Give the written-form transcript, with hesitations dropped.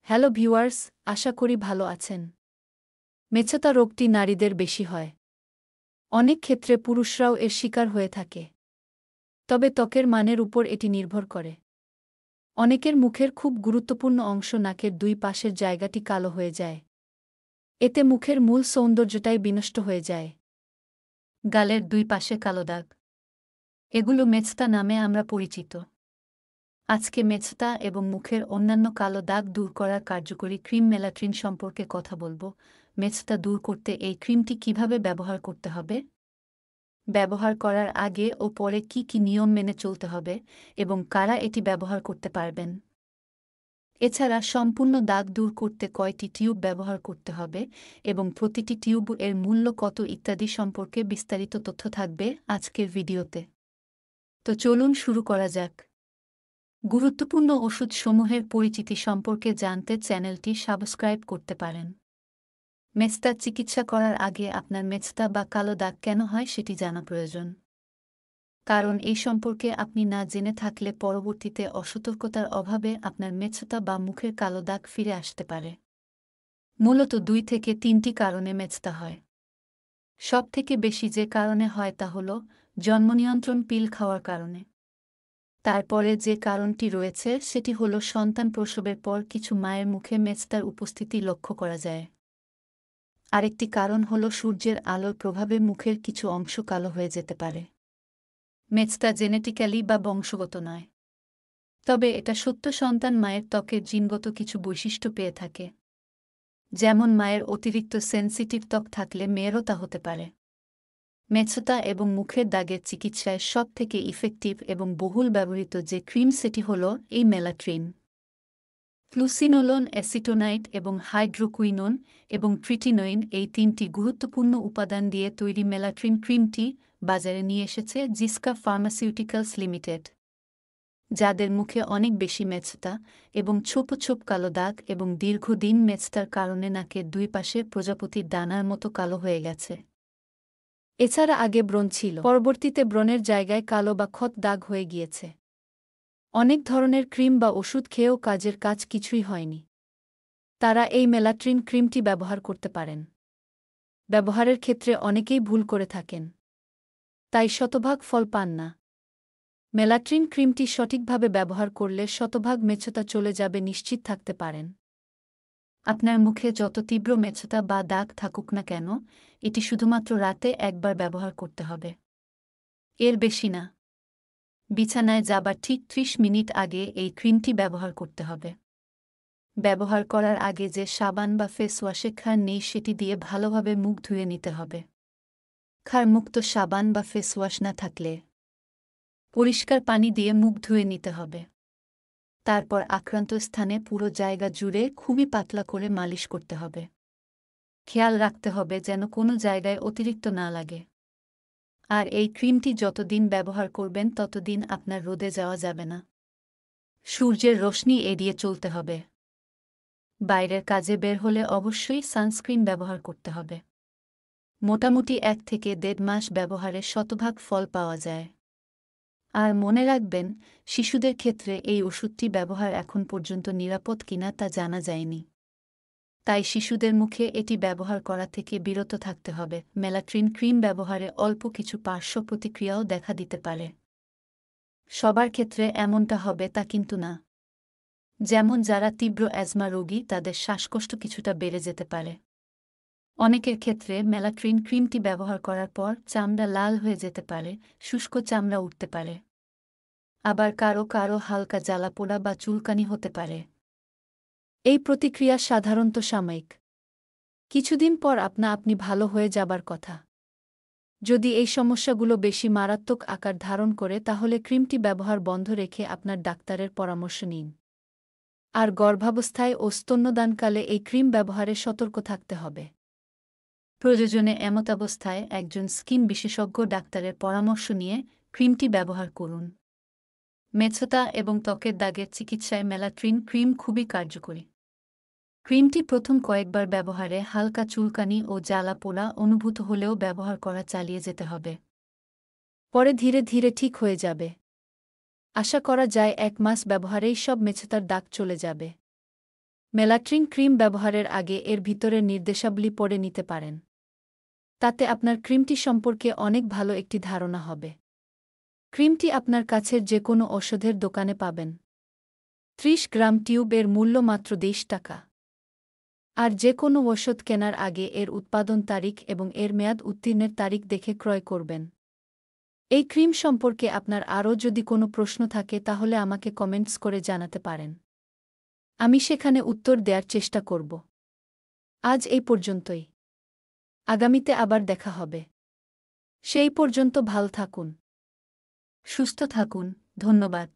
Hello viewers, আশা করি ভালো আছেন। মেছতা রোগটি নারীদের বেশি হয়। অনেক ক্ষেত্রে পুরুষরাও এর শিকার হয়ে থাকে। তবে ত্বকের মানের উপর এটি নির্ভর করে। অনেকের মুখের খুব গুরুত্বপূর্ণ অংশ নাকের দুই পাশের জায়গাটি কালো হয়ে যায়। এতে মুখের মূল সৌন্দর্যটাই বিনষ্ট হয়ে যায়। গালের দুই পাশে কালো দাগ, এগুলো মেছতা নামে আমরা পরিচিত। আজকে মেছতা এবং মুখের অন্যান্য কালো দাগ দূর করার কার্যকরী ক্রিম মেলাট্রিন সম্পর্কে কথা বলব। মেছতা দূর করতে এই ক্রিমটি কিভাবে ব্যবহার করতে হবে, ব্যবহার করার আগে ও পরে কি কি নিয়ম মেনে চলতে হবে এবং কারা এটি ব্যবহার করতে পারবেন। এছাড়া সম্পূর্ণ দাগ দূর করতে কয়টি টিউব ব্যবহার করতে হবে এবং প্রতিটি টিউব এর মূল্য কত ইত্যাদি সম্পর্কে বিস্তারিত তথ্য থাকবে আজকের ভিডিওতে। তো চলুন শুরু করা যাক। গুরুত্বপূর্ণ ওষুধসমূহের পরিচিতি সম্পর্কে জানতে চ্যানেলটি সাবস্ক্রাইব করতে পারেন। মেছতার চিকিৎসা করার আগে আপনার মেছতা বা কালো দাগ কেন হয় সেটি জানা প্রয়োজন। কারণ এই সম্পর্কে আপনি না জেনে থাকলে পরবর্তীতে অসতর্কতার অভাবে আপনার মেছতা বা মুখের কালো দাগ ফিরে আসতে পারে। মূলত 2 থেকে 3টি কারণে মেছতা হয়। সবথেকে বেশি যে কারণে হয় তা হল জন্মনিয়ন্ত্রণ পিল খাওয়ার কারণে। তারপরে যে কারণটি রয়েছে সেটি হল সন্তান প্রসবের পর কিছু মায়ের মুখে মেছতার উপস্থিতি লক্ষ্য করা যায়। আরেকটি কারণ হল সূর্যের আলোর প্রভাবে মুখের কিছু অংশ কালো হয়ে যেতে পারে। মেছতা জেনেটিক্যালি বা বংশগত নয়, তবে এটা সত্য সন্তান মায়ের ত্বকের জিনগত কিছু বৈশিষ্ট্য পেয়ে থাকে। যেমন মায়ের অতিরিক্ত সেনসিটিভ ত্বক থাকলে মেয়েরও তা হতে পারে। মেছতা এবং মুখের দাগের চিকিৎসায় সবথেকে ইফেক্টিভ এবং বহুল ব্যবহৃত যে ক্রিম সেটি হল এই মেলাট্রিন। ফ্লুসিনোলোন, অ্যাসিটোনাইট এবং হাইড্রোকুইনোন এবং ট্রিটিনোইন এই 3টি গুরুত্বপূর্ণ উপাদান দিয়ে তৈরি মেলাট্রিন ক্রিমটি বাজারে নিয়ে এসেছে জিস্কা ফার্মাসিউটিক্যালস লিমিটেড। যাদের মুখে অনেক বেশি মেছতা এবং ছোপ ছোপ কালো দাগ এবং দীর্ঘদিন মেছতার কারণে নাকের দুই পাশে প্রজাপতির ডানার মতো কালো হয়ে গেছে। এছাড়া আগে ব্রণ ছিল, পরবর্তীতে ব্রণের জায়গায় কালো বা ক্ষত দাগ হয়ে গিয়েছে। অনেক ধরনের ক্রিম বা ওষুধ খেয়েও কাজের কাজ কিছুই হয়নি। তারা এই মেলাট্রিন ক্রিমটি ব্যবহার করতে পারেন। ব্যবহারের ক্ষেত্রে অনেকেই ভুল করে থাকেন, তাই শতভাগ ফল পান না। মেলাট্রিন ক্রিমটি সঠিকভাবে ব্যবহার করলে শতভাগ মেছতা চলে যাবে নিশ্চিত থাকতে পারেন। আপনার মুখে যত তীব্র মেছতা বা দাগ থাকুক না কেন, এটি শুধুমাত্র রাতে একবার ব্যবহার করতে হবে, এর বেশি না। বিছানায় যাবার ঠিক 30 মিনিট আগে এই ক্রিমটি ব্যবহার করতে হবে। ব্যবহার করার আগে যে সাবান বা ফেস ওয়াশে ক্ষার নেই সেটি দিয়ে ভালোভাবে মুখ ধুয়ে নিতে হবে। ক্ষারমুক্ত সাবান বা ফেস ওয়াশ না থাকলে পরিষ্কার পানি দিয়ে মুখ ধুয়ে নিতে হবে। তারপর আক্রান্ত স্থানে পুরো জায়গা জুড়ে খুবই পাতলা করে মালিশ করতে হবে। খেয়াল রাখতে হবে যেন কোনো জায়গায় অতিরিক্ত না লাগে। আর এই ক্রিমটি যতদিন ব্যবহার করবেন ততদিন আপনার রোদে যাওয়া যাবে না। সূর্যের রোশনি এড়িয়ে চলতে হবে। বাইরের কাজে বের হলে অবশ্যই সানস্ক্রিন ব্যবহার করতে হবে। মোটামুটি 1 থেকে 1.5 মাস ব্যবহারে শতভাগ ফল পাওয়া যায়। আর মনে রাখবেন, শিশুদের ক্ষেত্রে এই ওষুধটি ব্যবহার এখন পর্যন্ত নিরাপদ কিনা তা জানা যায়নি। তাই শিশুদের মুখে এটি ব্যবহার করা থেকে বিরত থাকতে হবে। মেলাট্রিন ক্রিম ব্যবহারে অল্প কিছু পার্শ্ব প্রতিক্রিয়াও দেখা দিতে পারে। সবার ক্ষেত্রে এমনটা হবে তা কিন্তু না। যেমন যারা তীব্র অ্যাজমা রোগী তাদের শ্বাসকষ্ট কিছুটা বেড়ে যেতে পারে। অনেকের ক্ষেত্রে মেলাট্রিন ক্রিমটি ব্যবহার করার পর চামড়া লাল হয়ে যেতে পারে, শুষ্ক চামড়া উঠতে পারে। আবার কারো কারো হালকা জ্বালাপোড়া বা চুলকানি হতে পারে। এই প্রতিক্রিয়া সাধারণত সাময়িক। কিছুদিন পর আপনি ভালো হয়ে যাবার কথা। যদি এই সমস্যাগুলো বেশি মারাত্মক আকার ধারণ করে তাহলে ক্রিমটি ব্যবহার বন্ধ রেখে আপনার ডাক্তারের পরামর্শ নিন। আর গর্ভাবস্থায় ও স্তন্যদানকালে এই ক্রিম ব্যবহারে সতর্ক থাকতে হবে। প্রয়োজনে এমতাবস্থায় একজন স্কিন বিশেষজ্ঞ ডাক্তারের পরামর্শ নিয়ে ক্রিমটি ব্যবহার করুন। মেছতা এবং ত্বকের দাগের চিকিৎসায় মেলাট্রিন ক্রিম খুবই কার্যকরী। ক্রিমটি প্রথম কয়েকবার ব্যবহারে হালকা চুলকানি ও জ্বালা পোড়া অনুভূত হলেও ব্যবহার করা চালিয়ে যেতে হবে। পরে ধীরে ধীরে ঠিক হয়ে যাবে। আশা করা যায় 1 মাস ব্যবহারেই সব মেছতার দাগ চলে যাবে। মেলাট্রিন ক্রিম ব্যবহারের আগে এর ভিতরের নির্দেশাবলী পড়ে নিতে পারেন। তাতে আপনার ক্রিমটি সম্পর্কে অনেক ভালো একটি ধারণা হবে। ক্রিমটি আপনার কাছের যে কোনো ওষুধের দোকানে পাবেন। 30 গ্রাম টিউব এর মূল্য মাত্র 20 টাকা। আর যে কোনো ওষুধ কেনার আগে এর উৎপাদন তারিখ এবং এর মেয়াদ উত্তীর্ণের তারিখ দেখে ক্রয় করবেন। এই ক্রিম সম্পর্কে আপনার আরও যদি কোনো প্রশ্ন থাকে তাহলে আমাকে কমেন্টস করে জানাতে পারেন। আমি সেখানে উত্তর দেওয়ার চেষ্টা করব। আজ এই পর্যন্তই। আগামীতে আবার দেখা হবে। সেই পর্যন্ত ভালো থাকুন, সুস্থ থাকুন। ধন্যবাদ।